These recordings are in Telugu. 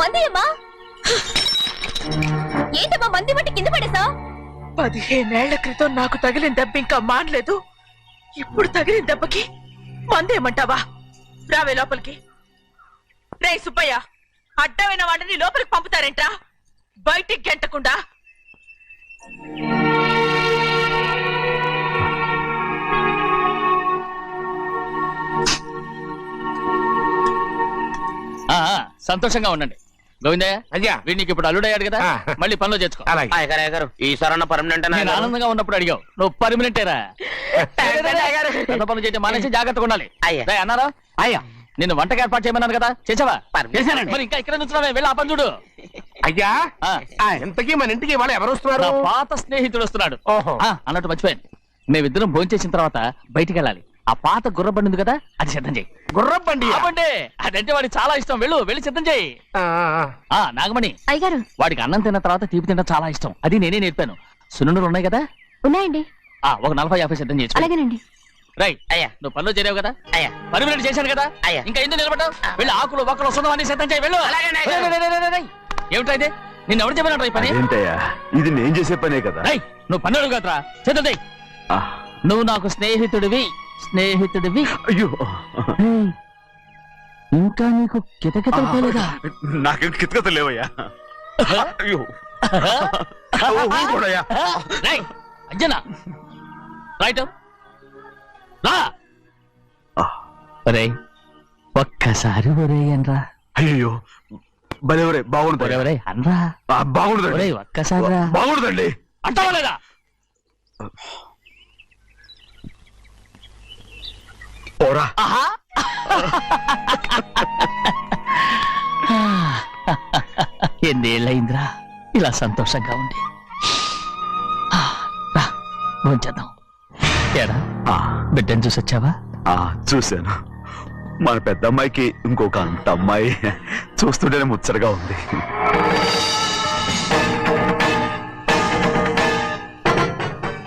మందియమ్మా ఏంటమ్మా మంది బట్టి కింద పడేసా? 15 ఏళ్ల క్రితం నాకు తగిలిన దెబ్బ ఇంకా మానలేదు. ఇప్పుడు తగిలిన దెబ్బకి మందేమంటావా? రావే లోపలికి. రే సుబ్బయ్య, అడ్డమైన వాడిని లోపలికి పంపుతారేంట్రా? బయటికి గెంటకుండా. సంతోషంగా ఉండండి. గోవిందయ్య, అయ్యా వీడికి ఇప్పుడు అల్లుడయ్యాడు కదా, మళ్ళీ పనిలో చేర్చుకో. ఈసారి పర్మనెంట్ ఆనందంగా ఉన్నప్పుడు అడిగావు, నువ్వు పర్మనెంటేరా? పనులు చేయడం మానేసి జాగ్రత్తగా ఉండాలి. అన్నారా? అయ్యా నిన్ను వంటకి ఏర్పాటు చేయమన్నాను కదా, చేసావా? మరి ఇంకా ఇక్కడ నుంచున్నావే, వెళ్ళి ఆ పని చూడు. అయ్యా ఇంతకీ మన ఇంటికి వాళ్ళు ఎవరు వస్తున్నారు? పాత స్నేహితుడు వస్తున్నాడు. అన్నట్టు మర్చిపోయాను, మేమిద్దరం భోంచేసిన తర్వాత బయటికి వెళ్ళాలి. ఆ పాత గుర్రబండి ఉంది కదా, అది సిద్ధం చేయి. గుర్రబండి? అదంటే వాడికి చాలా ఇష్టం. వెళ్ళి సిద్ధం చేయి. నాగమణి, అయ్యగారు వాడికి అన్నం తిన్న తర్వాత తీపి తినడం చాలా ఇష్టం. అది నేనే నేర్పాను. సున్నుండలు ఉన్నాయి కదా? ఉన్నాయండి. ఒక 40-50 సిద్ధం చేసి. అలాగేనండి. రైట్. అయ్యా నువ్వు పనులు చేరావు కదా, అయ్యా పర్మినెంట్ చేశాను కదా, అయ్యా ఇంకా ఎందుకు నిలబడ్డావు? వెళ్ళి ఆకులు ఒక్కలు వస్తుందని సిద్ధం చేయి. వెళ్ళు. ఏమిటా ఇది? నిన్ను ఎవరు చెప్పినట్టు ఈ పని? ఇది నేను చేసే పనే కదా. నువ్వు పన్నుడు కదరా, సిద్ధం చేయి. నువ్వు నాకు స్నేహితుడివి. అయ్యో, ఇంకా నీకు కితకితలు పోలేదా? నాకేం కితకితలు లేవయ్యా. అయ్యో అజ్జనా, రైట్ రా. ఒరే ఒక్కసారి ఒరే అనరా. అయ్యో భలేవరే, బాగుంటుంది. ఒరే అనరా. బాగుండదండి. ఒక్కసారి బాగుండదండి. అంటావా లేదా? ఓరా. ఎన్నేళ్ళయిందిరా ఇలా సంతోషంగా ఉండి. భోంచేద్దాం. బిడ్డను చూసి వచ్చావా? చూశాను. మన పెద్ద అమ్మాయికి ఇంకొక అంత అమ్మాయి చూస్తుంటేనే ముచ్చటగా ఉంది.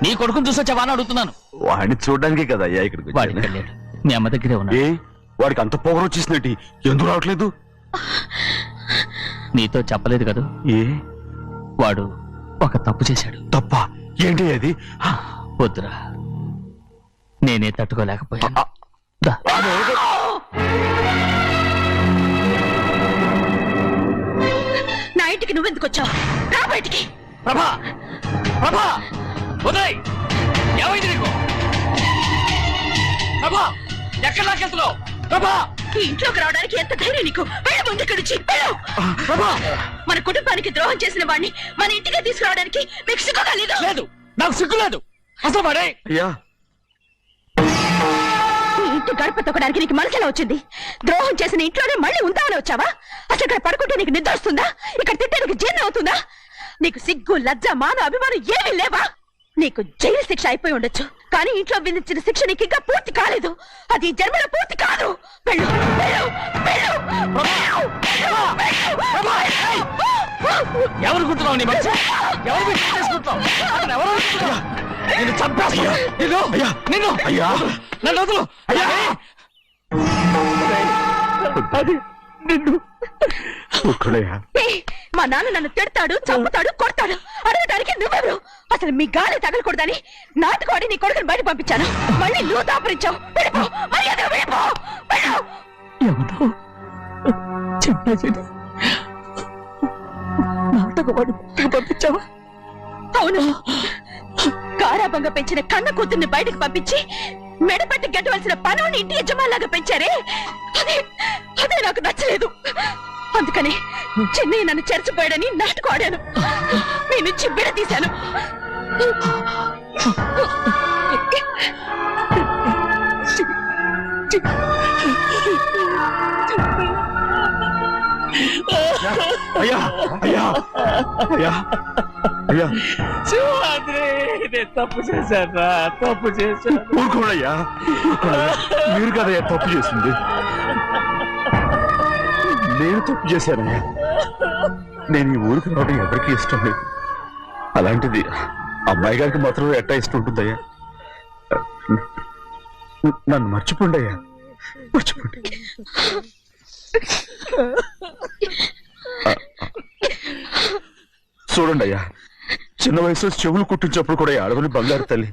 నీ కొడుకుని చూసి వచ్చావా అని అడుగుతున్నాను. వాడిని చూడడానికి కదా అయ్యా ఇక్కడికి. వాడికి వెళ్ళాడు, మీ అమ్మ దగ్గరే ఉన్నా. వాడికి అంత పొగరు వచ్చేసినట్టు ఎందుకు రావట్లేదు? నీతో చెప్పలేదు కదా. వాడు ఒక తప్పు చేశాడు. తప్ప? ఏంటి అది? వద్దురా, నేనే తట్టుకోలేకపోయాను. నా ఇంటికి నువ్వెందుకు వచ్చావు? రా బయటికి. ప్రభా, ప్రభా, ఉదయ్, ఏమైంది నీకు? ప్రభా, ఎక్కడ నాకెళ్తున్నావు? ప్రభా, ఈ ఇంట్లోకి రావడానికి ఎంత ధైర్యం నీకు? వెళ్ళ ముందు ఇక్కడి నుంచి. మన కుటుంబానికి ద్రోహం చేసిన వాడిని మన ఇంటికి తీసుకురావడానికి మీకు సిగ్గు కాలేదు? లేదు, నాకు సిగ్గు లేదు అసలు. వాడే ఈ ఇంటి గడప తొక్కడానికి నీకు మనసులా వచ్చింది? ద్రోహం చేసిన ఇంట్లోనే మళ్ళీ ఉందామని వచ్చావా? అసలు ఇక్కడ పడుకుంటే నీకు నిద్ర వస్తుందా? ఇక్కడ తింటే నీకు జీర్ణం అవుతుందా? నీకు సిగ్గు, లజ్జ, మాన, అభిమానం ఏమీ లేవా? నీకు జైలు శిక్ష అయిపోయి ఉండొచ్చు, కానీ ఇంట్లో విధించిన శిక్ష నీకు ఇంకా పూర్తి కాలేదు. అది జన్మలో పూర్తి కాదు. వెళ్ళు, వెళ్ళు, వెళ్ళు, ఎవరు గుర్తున్నావు? నీ మంచి ఎవరు చేసుకుంటావు? నేను చంపేస్తా. నిన్ను నన్ను వదులు. నిన్ను మా నాన్న నన్ను తిడతాడు, చంపుతాడు, కొడతాడు. అడగడానికి నువ్వెవరు? అసలు మీ గాలి తగలకూడదని నాటుకోడి నీ కొడుకుని బయట పంపించాను. మళ్ళీ నువ్వు దాపరించావు. నాటకవాడి పంపించావా? అవును, గారాబంగా పెంచిన కన్న కూతుర్ని బయటకు పంపించి మెడపట్టి గెట్టవలసిన పనుని ఇంటి యజమానిలాగా పెంచారే, అదే నాకు నచ్చలేదు. అందుకని చిన్నయ్య నన్ను చెరచిపోయాడని నాటుకోడాను. మీ నుంచి విడదీశాను. అయ్యా అయ్యా అయ్యా అయ్యా, తప్పు చేశాను, తప్పు చేశాను. ఊరుకోడయ్యా, మీరు కదయ్యా తప్పు చేసింది. నేను తప్పు చేశానయ్యా. నేను ఈ ఊరికి రావడం ఎవరికి ఇష్టం లేదు. అలాంటిది అమ్మాయి గారికి మాత్రం ఎట్టా ఇష్టం ఉంటుందయ్యా. నన్ను మర్చిపోండి అయ్యా, మర్చిపోండి. చూడండి అయ్యా, చిన్న వయసులో చెవులు కుట్టించినప్పుడు కూడా ఆడవని బంగారు తల్లి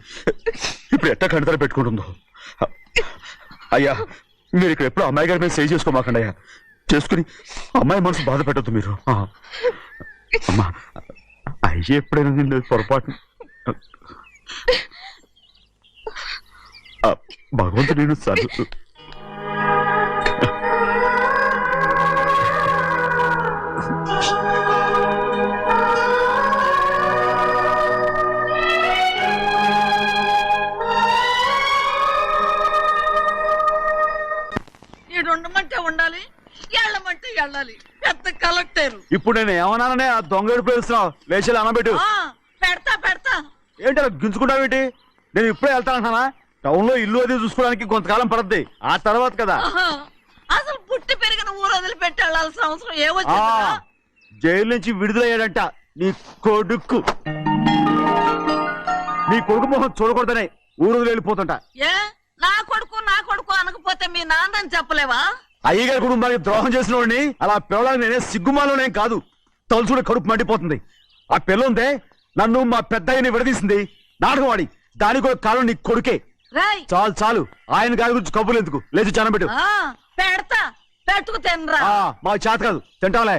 ఇప్పుడు ఎట్టా కంటతలు పెట్టుకుంటుందో. అయ్యా, మీరు ఇక్కడ ఎప్పుడు అమ్మాయి గారి మీద సై చేసుకోమాకండి అయ్యా. చేసుకుని అమ్మాయి మనసు బాధ పెట్టద్దు మీరు. అమ్మా, అయ్యి ఎప్పుడైనా నిన్ను పొరపాటు భగవంతుడు నేను సర్దు. ఉండమంటే ఉండాలి, వెళ్ళమంటే వెళ్ళాలి. పెద్ద కలెక్టర్. ఇప్పుడు నేను ఏమన్నాననే ఆ దొంగ ఎడుపు వేస్తున్నావు, లేచేలా అనబెట్టు. పెడతా పెడతా. ఏంటి అలా గించుకుంటావేంటి? నేను ఇప్పుడే వెళ్తానంటున్నానా? టౌన్ లో ఇల్లు అది చూసుకోవడానికి కొంతకాలం పడద్ది, ఆ తర్వాత కదా. అసలు పుట్టి పెరిగిన ఊరు వదిలిపెట్టి వెళ్ళాల్సిన అవసరం ఏమొచ్చింది? జైలు నుంచి విడుదలయ్యాడంట నీ కొడుకు. నీ కొడుకు మొహం చూడకూడదనే ఊరు వదిలి వెళ్ళిపోతుంటా. ఏ నా కొడుకు అనకపోతే మీ నాన్నని చెప్పలేవా? అయ్యగారి కుటుంబానికి ద్రోహం చేసిన వాడిని అలా పిల్లలని నేనే సిగ్గుమాలోనేం కాదు, తలుచుకుంటే కడుపు మండిపోతుంది. ఆ పిల్లందే నన్ను మా పెద్దయ్యని విడదీసింది, నాటకం ఆడి. దానికి కూడా కాలం నీ కొడుకే. చాలు చాలు, ఆయన గారి గురించి కబుర్లు ఎందుకు, లేచి జనబెట్టు. పెడతా, పెట్టుకు తినరా. మా చేత కాదు, తింటాలే.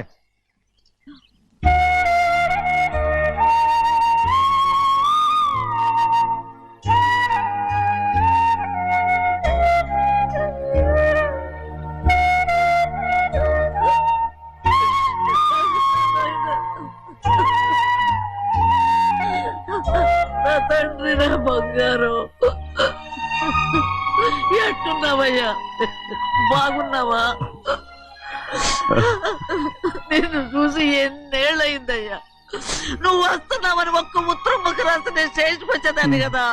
తండ్రి, నా బంగారు, ఎట్టున్నావయ్యా? బాగున్నావా? నిన్ను చూసి ఎన్నేళ్ళయిందయ్యా. నువ్వు వస్తున్నావని ఒక్క ఉత్తరం ముఖ రాసి నేను స్టేషన్కి వచ్చేదాన్ని కదా.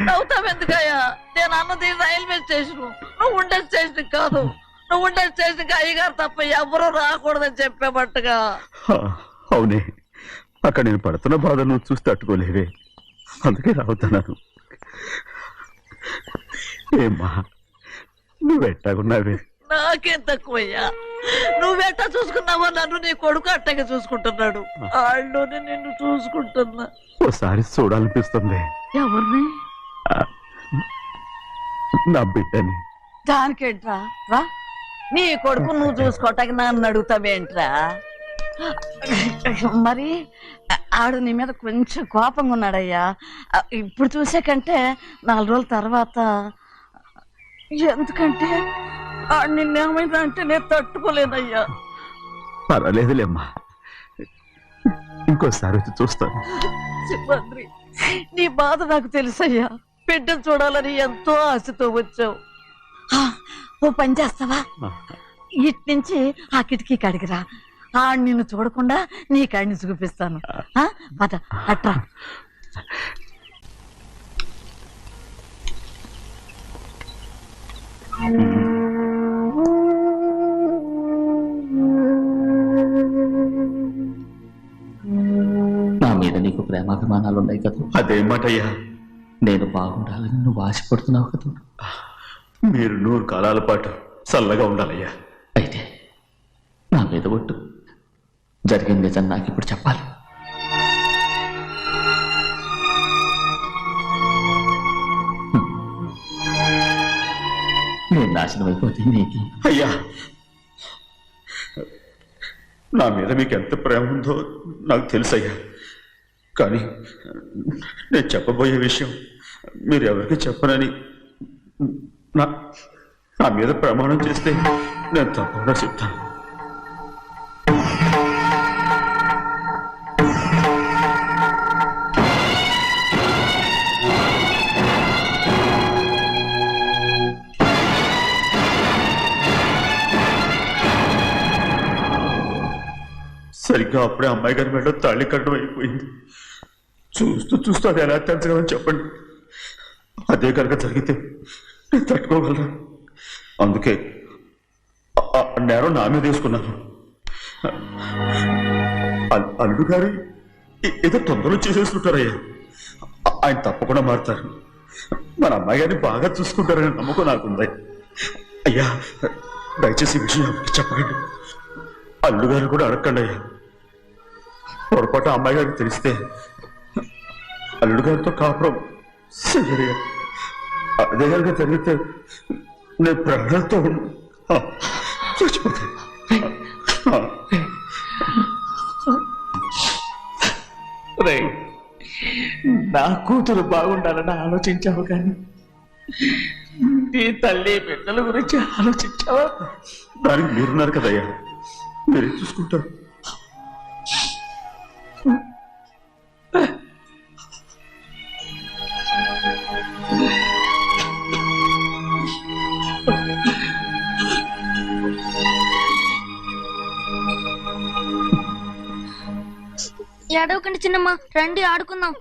నవ్వుతావెందుకయ్యా? నేను అన్నది రైల్వే స్టేషన్, నువ్వు ఉండే స్టేషన్ కాదు. నువ్వు ఉండే స్టేషన్కి అయ్యగారు తప్ప ఎవరూ రాకూడదని చెప్పేమట్టుగా. అవునే, అక్కడ నేను పడుతున్న బాధలు నువ్వు చూసి తట్టుకోలేవే, అందుకే రావుతున్నాను. ఏమ్మా, నువ్వెట్టాగున్నావే? నాకేం తక్కువయ్యా, నువ్వెట్టా చూసుకున్నావో నన్ను నీ కొడుకు అట్టగా చూసుకుంటున్నాడు. ఆళ్ళలోనే నిన్ను చూసుకుంటున్నా. ఓసారి చూడాలనిపిస్తుంది. ఎవరిని? నా బిడ్డని. దానికేంట్రా, రా. నీ కొడుకు నువ్వు చూసుకోవటానికి నన్ను అడుగుతావేంట్రా? మరి ఆడు నీ మీద కొంచెం కోపంగా ఉన్నాడయ్యా. ఇప్పుడు చూసే కంటే 4 రోజుల తర్వాత. ఎందుకంటే ఆడు నిన్నేమైనా అంటే నేను తట్టుకోలేనయ్యా. పర్వాలేదులేమ్మా, ఇంకోసారి వచ్చి చూస్తాను. సింహాద్రి, నీ బాధ నాకు తెలుసయ్యా. బిడ్డను చూడాలని ఎంతో ఆశతో వచ్చావు. ఓ పని చేస్తావా? ఇటు నుంచి ఆ కిటికీ కడిగిరా. నిన్ను చూడకుండా నీ కాడిని చూపిస్తాను. పద అట్రా. నా మీద నీకు ప్రేమాభిమానాలు ఉన్నాయి కదా. అదేమాటయ్యా? నేను బాగుండాలని నువ్వు ఆశపడుతున్నావు కదా. మీరు 100 కాలాల పాటు చల్లగా ఉండాలయ్యా. అయితే నా మీద ఒట్టు, జరిగింది నిజం నాకు ఇప్పుడు చెప్పాలి. నేను నాశనం అయిపోతే నీకు. అయ్యా, నా మీద మీకు ఎంత ప్రేమ ఉందో నాకు తెలుసయ్యా. కానీ నేను చెప్పబోయే విషయం మీరు ఎవరికి చెప్పనని నా మీద ప్రమాణం చేస్తే నేను తప్పకుండా చెప్తాను. సరిగ్గా అప్పుడే అమ్మాయి గారి మెడలో తాళి కట్టడం అయిపోయింది. చూస్తూ చూస్తూ అది ఎలా తెంచగలని చెప్పండి. అదే కనుక జరిగితే నేను తట్టుకోగలరా? అందుకే నేరం నా మీద వేసుకున్నాను. అల్లుడు గారు ఏదో తొందరలో చేసేసుకుంటారయ్యా. ఆయన తప్పకుండా మారుతారు. మన అమ్మాయి గారిని బాగా చూసుకుంటారని నమ్మకం నాకుంది. అయ్యా, దయచేసి ఈ విషయం చెప్పండి. అల్లుడు గారు కూడా అడగండి అయ్యా. పొరపాటు అమ్మాయి గారికి తెలిస్తే అల్లుడు గారితో కాపురం చెయ్యడుగా. అదే కనుక జరిగితే నేను ప్రాణాలతో చచ్చిపోతాను. నా కూతురు బాగుండాలని ఆలోచించావు కానీ నీ తల్లి బిడ్డల గురించి ఆలోచించావా? దానికి మీరున్నారు కదయ్యా, మీరే చూసుకుంటారు. ఏడవకండి చిన్నమ్మ, రండి ఆడుకుందాం.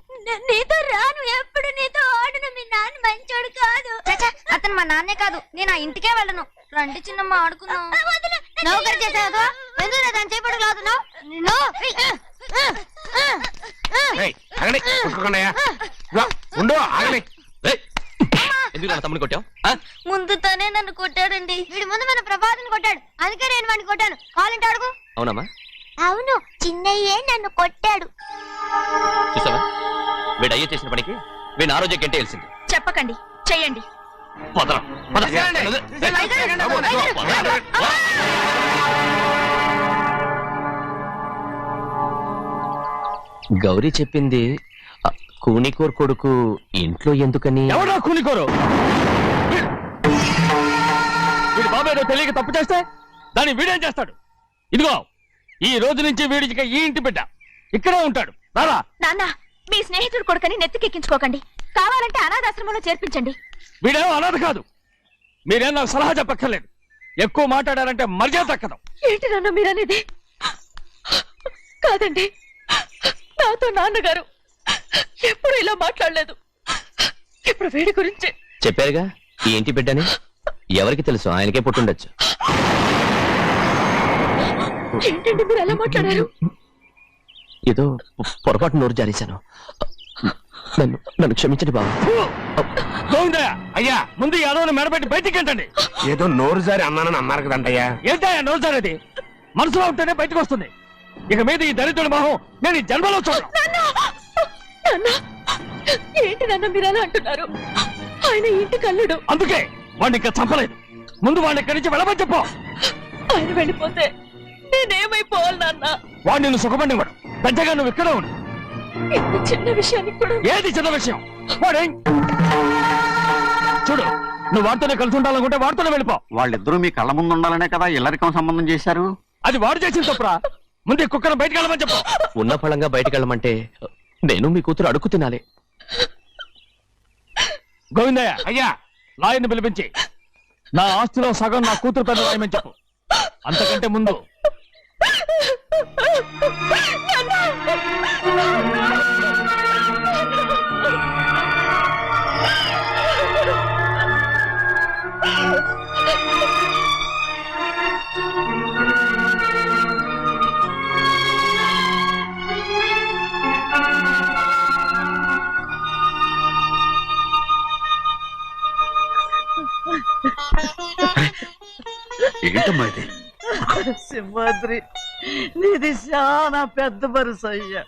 నీతో రాను, ఎప్పుడు నీతో ఆడను. మీ నాన్న మంచోడు కాదు. అతను మా నాన్నే కాదు, నేను ఆ ఇంటికే వెళ్ళను. రండి చిన్నమ్మ ఆడుకుందాం. నౌకరు చేసావు ఎందుకు దాని చేపడు కాదు ఎందుకు తమ్ముడు కొట్టావు? ముందు తనే నన్ను కొట్టాడండి. వీడి ముందు మన ప్రభాతం కొట్టాడు, అందుకే నేను వాడిని కొట్టాను. కావాలంటే అడుగు. అవునమ్మా, అవును, చిన్నయ్యే నన్ను కొట్టాడు. చూసావా, వీడు అయ్యే చేసిన పనికి వీడిని ఆ రోజే గంటేయాల్సింది. చెప్పకండి, చెయ్యండి. గౌరీ చెప్పింది కూనికోర్ కొడుకు ఇంట్లో ఎందుకని. ఎవడా కూనికోరు? వీడి బాబాయ్ తెలియక తప్పు చేస్తే దాన్ని వీడేం చేస్తాడు? ఇదిగో, ఈ రోజు నుంచి వీడికి ఈ ఇంటి బిడ్డ ఇక్కడే ఉంటాడు. రారా నాన్న, మీ స్నేహితుడు కొడుకని నెత్తికెక్కించుకోకండి. కావాలంటే అనాథాశ్రమంలో చేర్పించండి. వీడేమో అనాథ కాదు. మీరేం నాకు సలహా చెప్పక్కర్లేదు. ఎక్కువ మాట్లాడారంటే మర్యాద తక్కదు. ఏంటి నాన్న మీరనేది? కాదండి, నాతో నాన్నగారు ఎప్పుడు ఇలా మాట్లాడలేదు. ఇప్పుడు వీడి గురించి చెప్పారుగా ఈ ఇంటి బిడ్డని. ఎవరికి తెలుసు, ఆయనకే పుట్టుండొచ్చు. ఏంటండి మీరు ఎలా మాట్లాడారు? ఏదో పొరపాటు నోరు జారేశాను. నన్ను క్షమించండి బాబు. అయ్యా, ముందు ఈ అడవులు మెడబెట్టి బయటికి ఏంటండి? ఏదో నోరు జారి అన్నానని అన్నారు కదంటయ్యా. ఏంటయ్యా నోరు జారేది? మనసులో ఉంటేనే బయటకు వస్తుంది. ఇక మీద ఈ దరిద్రుడి మొహం నేను ఈ జన్మలో చూడను. ఏంటి నాన్న మీరు అలా అంటున్నారు? ఆయన ఇంటి కల్లుడు. అందుకే వాడిని ఇంకా చంపలేదు. ముందు వాడిని ఇక్కడి నుంచి వెళ్ళమని చెప్పు. ఆయన వెళ్ళిపోతే నేనేమైపోవాలి నాన్న? వాడు నిన్ను సుఖపడివాడు. పెద్దగా నువ్వు ఇక్కడే ఉండు. ఇంత చిన్న విషయానికి కూడా. ఏది చిన్న విషయం? వాడే చూడు, నువ్వు వాడితోనే కలిసి ఉండాలనుకుంటే వాడితోనే వెళ్ళిపో. వాళ్ళిద్దరూ మీ కళ్ళ ముందు ఉండాలనే కదా ఇల్లరికం సంబంధం చేశారు. అది వాడు చేసిన తప్పురా. ముందు కుక్కను బయటకు వెళ్ళమని చెప్పు. ఉన్న ఫలంగా బయటకు వెళ్ళమంటే నేను మీ కూతురు అడుగు తినాలి. గోవిందయ్య, అయ్యా, లాయర్ని పిలిపించి నా ఆస్తిలో సగం నా కూతురు పేరు రాయమని చెప్పు. అంతకంటే ముందు ఏంటమ్మా ఇది? సింహాద్రి, నీది చాలా పెద్ద మనసు అయ్యా.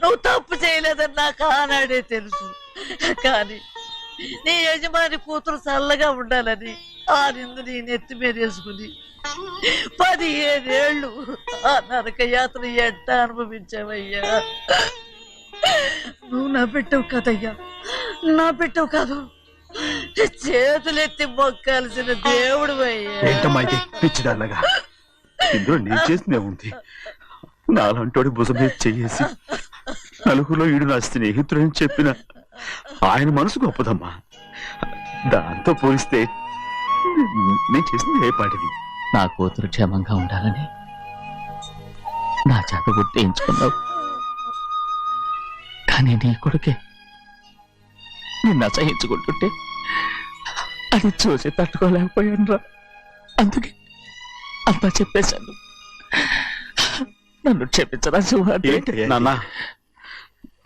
నువ్వు తప్పు చేయలేదని నాకు ఆనాడే తెలుసు. కానీ నీ యజమాని కూతురు చల్లగా ఉండాలని ఆ నిందు నీ నెత్తి మీద వేసుకుని 15 ఏళ్ళు ఆ నరక యాత్ర ఎట్ట అనుభవించావయ్యా. నువ్వు నా పెట్టవు కదయ్యా, నా పెట్టవు కాదు, చేతులెత్తి మొక్కాల్సిన దేవుడు అయ్యా. ఏంటమ్మా ఇది పిచ్చిదాన్నగా? ఇందులో నేను చేసిందే ఉంది. నాలంటోడి భుజం మీద చెయ్యేసి నలుగురిలో ఈడు నా స్నేహితుడని చెప్పిన ఆయన మనసు గొప్పదమ్మా. దాంతో పోలిస్తే నేను చేసింది ఏ పాటిది? నా కూతురు క్షేమంగా ఉండాలని నా చేత గుర్తించుకున్నావు. కానీ నీ కొడుకే నిన్ను అసహించుకుంటుంటే అది చూసి తట్టుకోలేకపోయాను రా. అందుకే అంతా చెప్పేశాను. నన్ను క్షమించరా సింహాద్రి. నాన్న,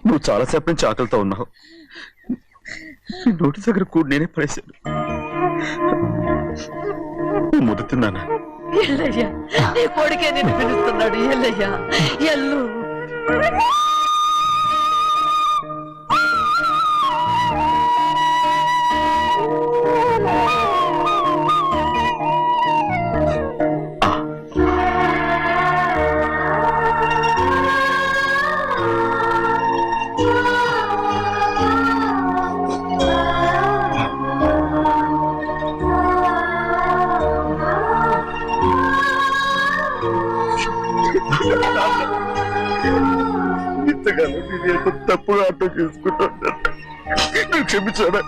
నువ్వు చాలాసేపు నుంచి ఆకలితో ఉన్నావు. నీ నోటి దగ్గర కూడా నేనే పడేశాను. ముద్దు తిన్నానా? ఎల్లయ్యా నీ కొడుకే నిన్ను పిలుస్తున్నాడు ఎల్లయ్యా ఎల్లు ఇంతకాలం నేను ఏదో తప్పుగా అర్థం చేసుకుంటాను. నువ్వు క్షమించాడా?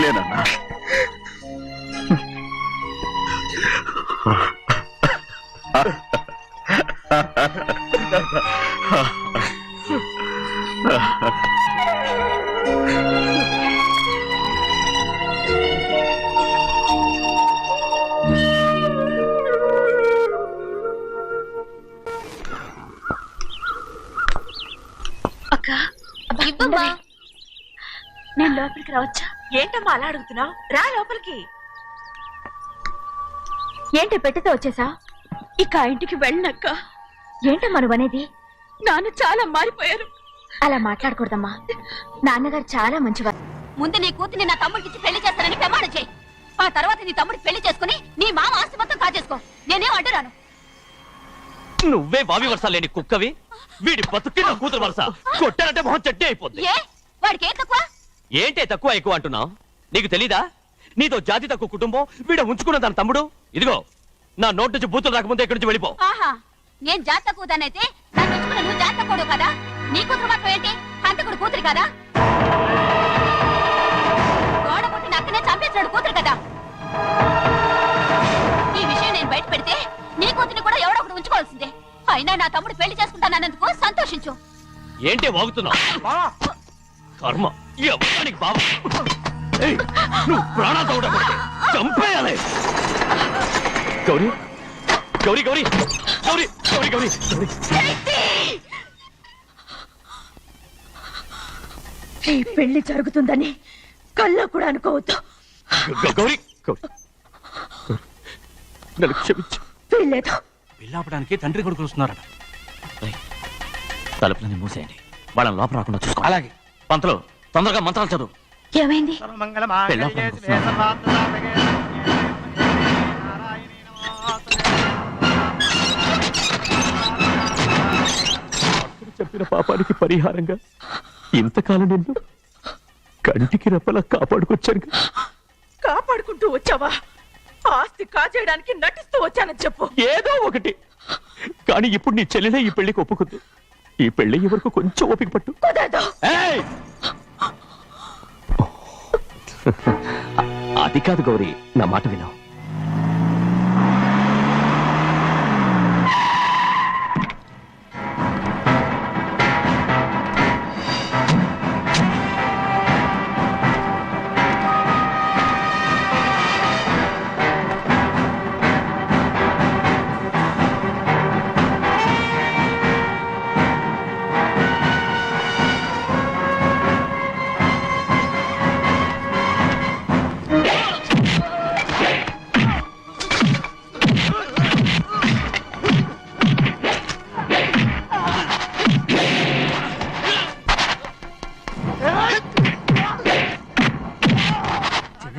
లేనన్నా. ఇవ్వమ్మా. నేను లోపలికి రావచ్చా? ఏంటమ్మా అలా అడుగుతున్నావు? రా లోపలికి. ఏంటి పెట్టితే వచ్చేసా? ఇక ఆ ఇంటికి వెళ్ళనక్క. ఏంటమ్మా నువ్వు అనేది? నాన్న చాలా మారిపోయారు. అలా మాట్లాడకూడదమ్మా. నాన్నగారు చాలా మంచివారు. ముందు నీ కూతుర్ని నా తమ్ముడికి పెళ్లి చేస్తానని ప్రమాణం చేయి. ఆ తర్వాత నీ తమ్ముడికి పెళ్లి చేసుకుని నీ మామ ఆస్తి మొత్తం కాజేసుకో. నేనేం అడ్డురాను. నువ్వే బావి వరుస లేని కుక్కవి. వీడి బతుక్కి నా కూతురు వరుస. కొట్టానంటే మొహం చట్నీ అయిపోద్ది. ఏ వాడికి ఏం తక్కువ? ఏంటే తక్కువ ఎక్కువ అంటున్నావు? నీకు తెలీదా? నీతో జాతి తక్కువ కుటుంబం వీడ ఉంచుకున్న దాని తమ్ముడు. ఇదిగో నా నోటు నుంచి బూతులు రాకముందే ఇక్కడి నుంచి వెళ్ళిపో. ఆహా, నేను జాత కూదానైతే నన్ను ఉంచుకున్న నువ్వు జాత కూడు కదా. నీ కూతురు మాత్రం ఏంటి? హంతకుడు కూతురు కదా. గోడ పుట్టిన అక్కనే చంపేసినాడు కూతురు కదా. ఈ విషయం నేను బయట పెడితే నీ కూతురిని కూడా ఎవడో ఒకటి ఉంచుకోవాల్సిందే. అయినా నా తమ్ముడు పెళ్లి చేసుకుంటానన్నందుకు సంతోషించు. ఏంటి వాగుతున్నావు? కర్మ ఈ అబ్బానికి బావ. ఏయ్, నువ్వు ప్రాణాలతో ఉండకూడదు. చంపేయాలి. గౌరీ గౌరీ గౌరీ గౌరీ గౌరీ గౌరీ ఈ పెళ్లి జరుగుతుందని కల్లో కూడా అనుకోవద్దు. గౌరీ గౌరీ నన్ను క్షమించు. వీల్లేదు. పెళ్ళాపడానికి తండ్రి కొడుకులు వస్తున్నారట. తలుపులని మూసేయండి. వాళ్ళని లోపల రాకుండా చూసుకో. అలాగే. పంతులు తొందరగా మంత్రాలు చదువు. ఏమైంది? చెప్పిన పాపానికి పరిహారంగా ఇంతకాలం నిన్ను కంటికి రెప్పలా కాపాడుకొచ్చాను. కాపాడుకుంటూ వచ్చావా? ఆస్తి కాజేయడానికి నటిస్తూ వచ్చానని చెప్పు. ఏదో ఒకటి. కానీ ఇప్పుడు నీ చెల్లెలే ఈ పెళ్లికి ఒప్పుకుంది. ఈ పెళ్లి వరకు కొంచెం ఓపిక పట్టు. ఏయ్! అది కాదు గౌరీ, నా మాట విను.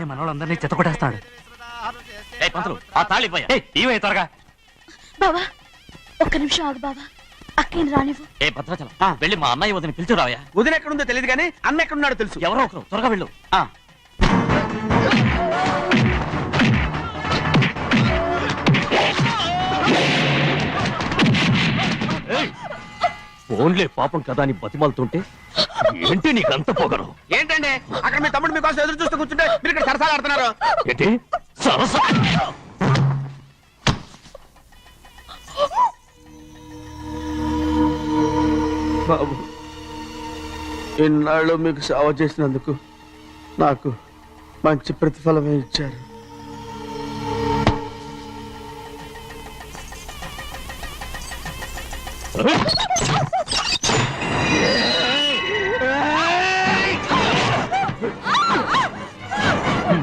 మనోళ్ళందరినీ చెత్తకొట్టేస్తాడు. ఆ తాళి ఇవే త్వరగా. బావా ఒక్క నిమిషం ఆగు బావా. అక్కేం రానివ్వు. ఏ భద్రాచలం వెళ్ళి మా అన్నయ్య వదిన పిలిచిరావయ్యా. వదిన ఎక్కడుందో తెలియదు కానీ అన్న ఎక్కడున్నాడో తెలుసు. ఎవరో ఒకరు త్వరగా వెళ్ళు. ఫోన్లే పాపం కదా అని బతిమాలుతుంటే ఏంటి నీకంత పొగరు? ఏంటండి అక్కడ మీ తమ్ముడు మీకోసం ఎదురు చూస్తూ కూర్చుంటే మీరు ఇక్కడ సరసాలు ఆడుతున్నారు. ఏంటి సరస? బాబు, ఇన్నాళ్ళు మీకు సేవ చేసినందుకు నాకు మంచి ప్రతిఫలమే ఇచ్చారు.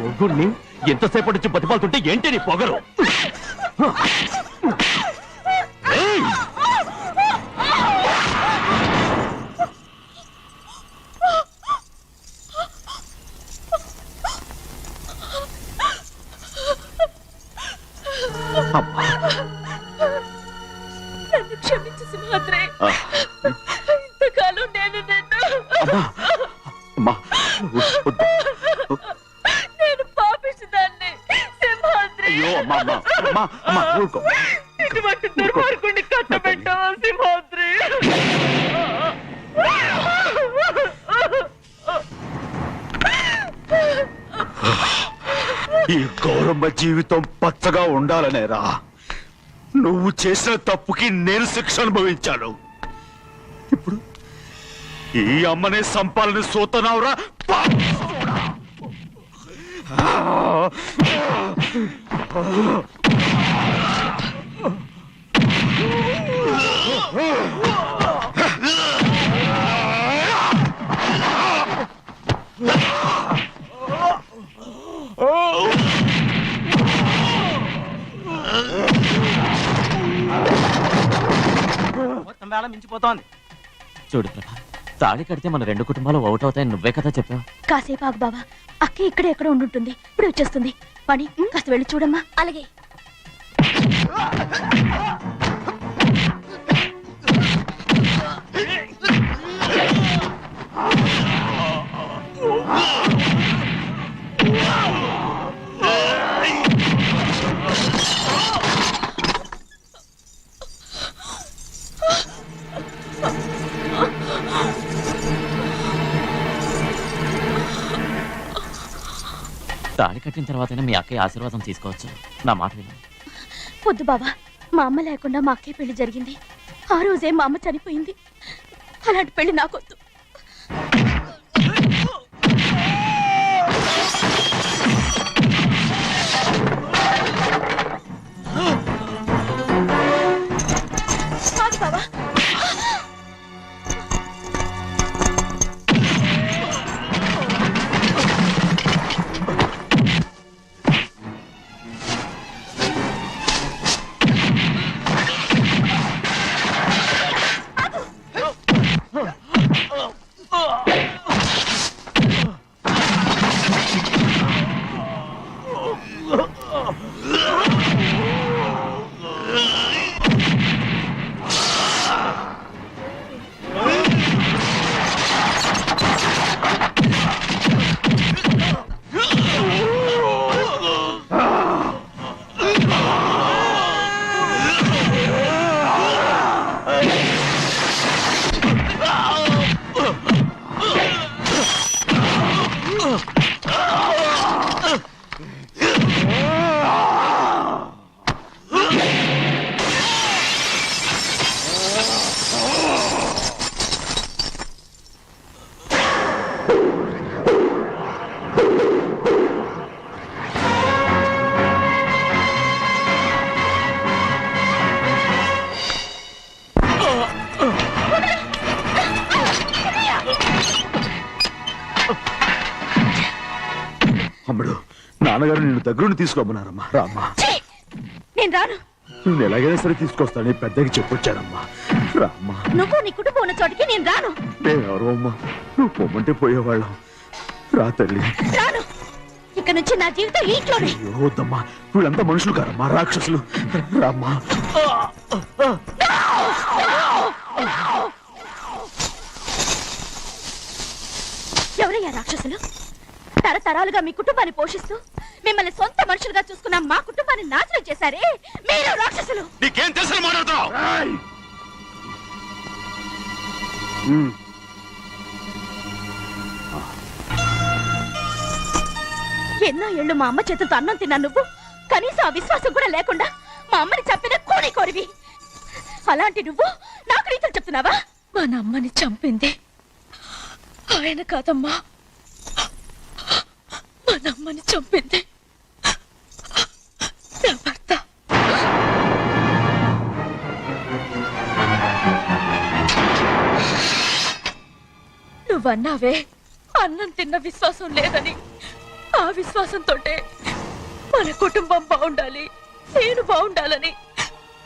ముగ్గురిని ఎంతసేపటి నుంచి బతిపాలుతుంటే ఏంటి నీ పొగరు? ఏయ్! అమ్మా. నన్ను క్షమించు సింహాద్రి. ఆ. ఇంతకాలం నేను నిన్ను అమ్మా. అమ్మా. వద్దు. నేను పాపిస్తుందాన్ని సింహాద్రి. అయ్యో అమ్మా అమ్మా అమ్మా అమ్మా ఊరుకో. ఇటువంటి దుర్మార్గుడిని కట్టబెట్టావా సింహాద్రి? ఈ గౌరమ్మ జీవితం పచ్చగా ఉండాలనేరా నువ్వు చేసిన తప్పుకి నేను శిక్ష అనుభవించాను. ఇప్పుడు ఈ అమ్మనే సంపాలని సోతనావురా. మొత్తం వేళ మించిపోతోంది. చూడు ప్రభా, తాళి కడితే మన రెండు కుటుంబాలు అవుట్ అవుతాయని నువ్వే కదా చెప్పావు. కాసేపు ఆగు బావా, అక్క ఇక్కడే ఎక్కడ ఉండుంటుంది, ఇప్పుడు వచ్చేస్తుంది. పని కాస్త వెళ్ళి చూడమ్మా. అలాగే. తాళి కట్టిన తర్వాతనే మీ అక్కయ్య ఆశీర్వాదం తీసుకోవచ్చు. నా మాట విను. వద్దు బావా, మా అమ్మ లేకుండా మా అక్కయ్య పెళ్లి జరిగింది. ఆ రోజే మా అమ్మ చనిపోయింది. అలాంటి పెళ్లి నాకొద్దు. ఆగు బావా. అమ్ముడు, నాన్నగారు నిన్ను దగ్గరుండి తీసుకోమన్నారమ్మా. రామ్మా. నేను రాను. నేను ఎలాగైనా సరే తీసుకొస్తాను, పెద్దకి చెప్పొచ్చానమ్మా. రామ్మా. నువ్వు నీ కుటుంబం ఉన్న చోటికి నేను రాను. మేమెవరు అమ్మా, నువ్వు పొమ్మంటే పోయేవాళ్ళం. రా తల్లి. రాను. ఇక నుంచి నా జీవితం ఈ ఇంట్లోనే. అయ్యో వద్దమ్మా, వీళ్ళంతా మనుషులు కారమ్మా, రాక్షసులు. రామ్మా. ఎవరయ్యా రాక్షసులు? తరతరాలుగా మీ కుటుంబాన్ని పోషిస్తూ మిమ్మల్ని సొంత మనుషులుగా చూసుకున్న మా కుటుంబాన్ని నాశనం చేశారే మీరు రాక్షసులు. నీకేం తెలుసు మాట్లాడతావు? ఎన్నో ఏళ్ళు మా అమ్మ చేతులతో అన్నం తిన్నా నువ్వు కనీసం ఆ విశ్వాసం కూడా లేకుండా మా అమ్మని చంపిన కూని కోరివి. అలాంటి నువ్వు నాకు రీతులు చెప్తున్నావా? మా అమ్మని చంపింది ఆయన కాదమ్మా, మా అమ్మని చంపింది నా భర్త. నువ్వన్నావే అన్నం తిన్న విశ్వాసం లేదని, ఆ విశ్వాసంతోటే మన కుటుంబం బాగుండాలి, నేను బాగుండాలని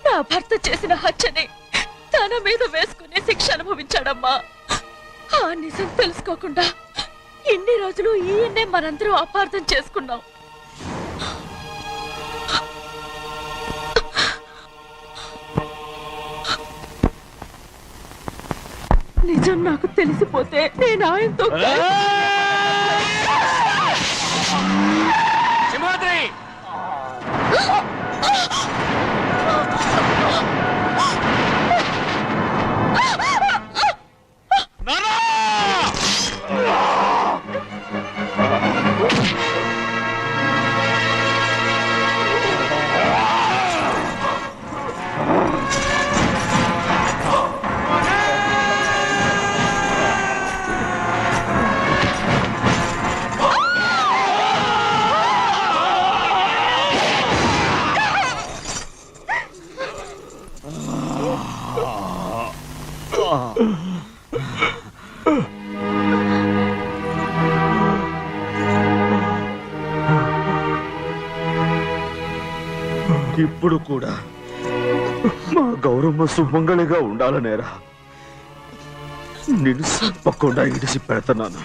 నా భర్త చేసిన హత్యని తన మీద వేసుకునే శిక్ష అనుభవించాడమ్మా. ఆ నిజం తెలుసుకోకుండా ఇన్ని రోజులు ఈయన్నే మనందరం అపార్థం చేసుకున్నాం. నిజం నాకు తెలిసిపోతే నేను ఆయనతో సింహాద్రి ఇప్పుడు కూడా మా గౌరమ్మ సుమంగళిగా ఉండాలనేరా నేను తప్పకుండా ఇడిసి పెడతాను.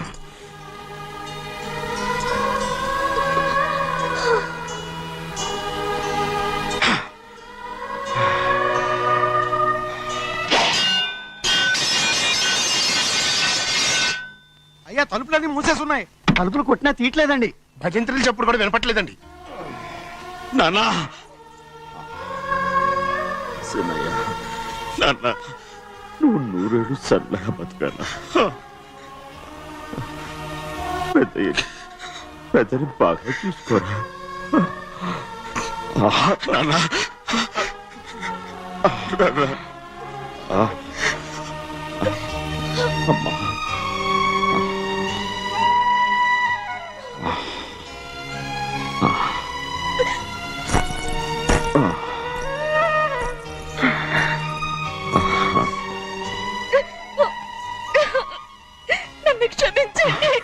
అయ్యా తలుపులన్నీ మూసేసున్నాయి. తలుపులు కొట్టినా తీయట్లేదండి. భజంత్రులు చెప్పుడు కూడా వినపట్లేదండి. నాన్నా సినయ్య, నాన్న నువ్వు 100 ఏళ్ళు చల్లగా బతకాలా. పెద్దని బాగా చూసుకోరా నాన్న. అమ్మా నన్ను క్షమించండి.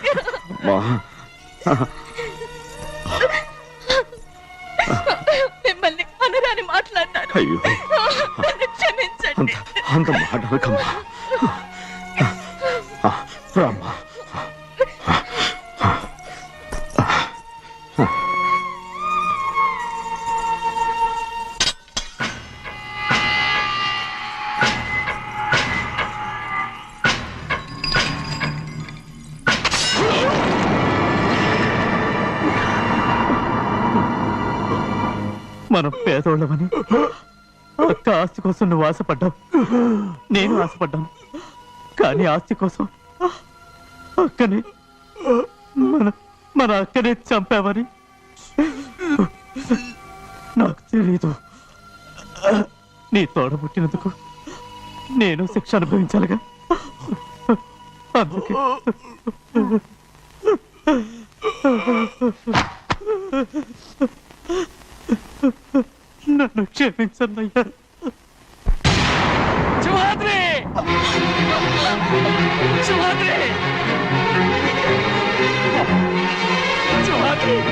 మిమ్మల్ని అనరాని మాట్లాడినాను. అయ్యో నన్ను క్షమించండి. అంత మాటలకమ్మా. రామ్మా. మనం పేదోళ్ళమని అక్క ఆస్తి కోసం నువ్వు ఆశపడ్డావు, నేను ఆశపడ్డాను. కానీ ఆస్తి కోసం అక్కని మన అక్కనే చంపావని నాకు తెలీదు. నీ తోడ పుట్టినందుకు నేను శిక్ష అనుభవించాలిగా. అందుకే నన్ను క్షమించన్నయ్యా. సింహాద్రి సింహాద్రి సింహాద్రి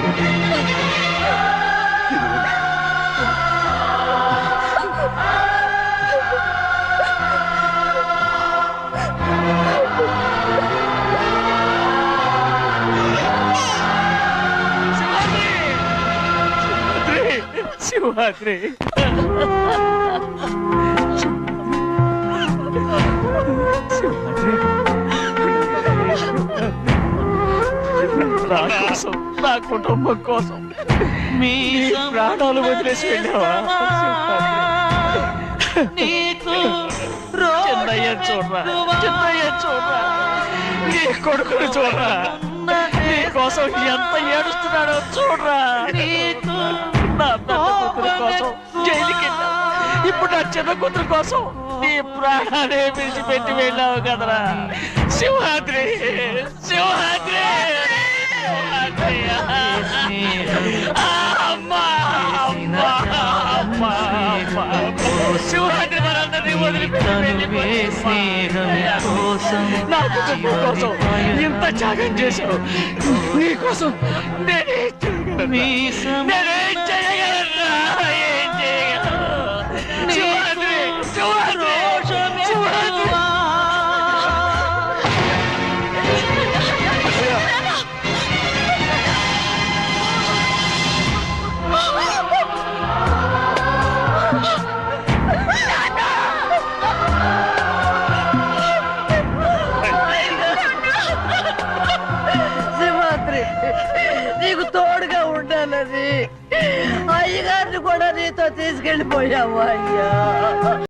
శివాద్రి నా కోసం, నా కుటుంబం కోసం మీ ప్రాణాలు వదిలేసి వెళ్ళావా? చిన్నయ్య చూడరా, చిన్నయ్య చూడరా, నీ కొడుకుని చూడరా, నీ కోసం ఎంత ఏడుస్తున్నాడో చూడరా. నా పెద్ద కూతురు కోసం జైలుకి వెళ్ళావు, ఇప్పుడు నా చిన్న కూతురు కోసం నీ ప్రాణాలే విడిచిపెట్టి వెళ్ళావు కదరా. సింహాద్రి సింహాద్రి అమ్మా అమ్మా అమ్మా సింహాద్రి మనందరినీ వదిలిపెట్టి నా కుటుంబం కోసం ఇంత త్యాగం చేశావు. నీ కోసం నేనే సింహాద్రి నీకు తోడుగా ఉండాలని అయ్యగారిని కూడా నీతో తీసుకెళ్ళిపోయావు అయ్యా.